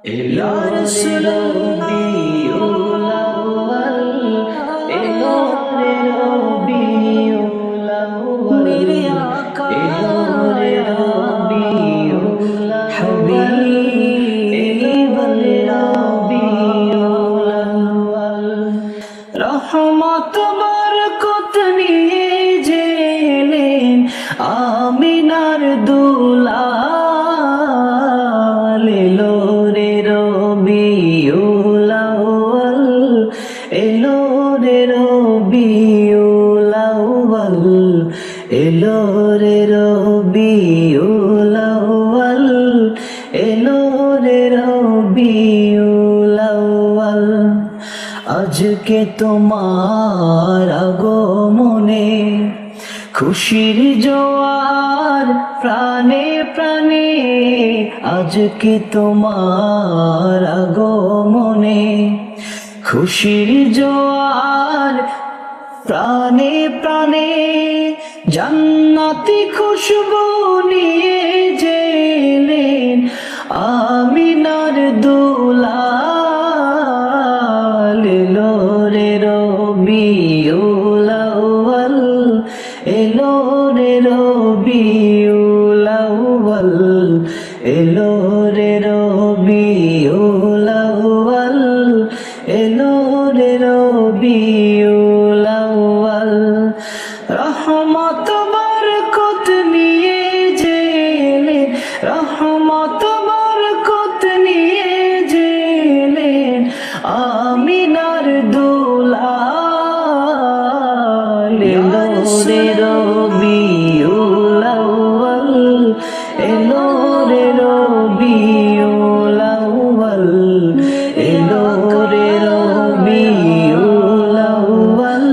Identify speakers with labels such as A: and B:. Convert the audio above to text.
A: ইয়া রাসূলুল্লাহ এলো রে রবিউল আউয়াল মেরে আকা এলো রে রবিউল হাবিবুল্লাহ রবিউল আউয়াল রহমত বরকত নিয়ে জেলেন আমিনার দুলাল এলো রে রবিউল আউয়াল এলো রে রবিউল আউয়াল এলো রে রবিউল আউয়াল এলো রে রবিউল আউয়াল আজকে তোমার আগমনে খুশির জোয়ার প্রাণে প্রাণে আজকে তোমার আগমনে খুশির জোয়ার প্রাণে প্রাণে জান্নাতি খুশবু নিয়ে জেলেন আমিনার দুলাল এলো রে রবিউল আউয়াল এলো রে রবিউল আউয়াল এলো রে রবিউল আউয়াল এলো রে রবিউল আউয়াল রহমত বরকত নিয়ে জেলেন রহমত বরকত নিয়ে জেলেন আমিনার দুলাল এলো রে রবিউল আউয়াল এলো রে রবিউল আউয়াল এলো রে রবিউল আউয়াল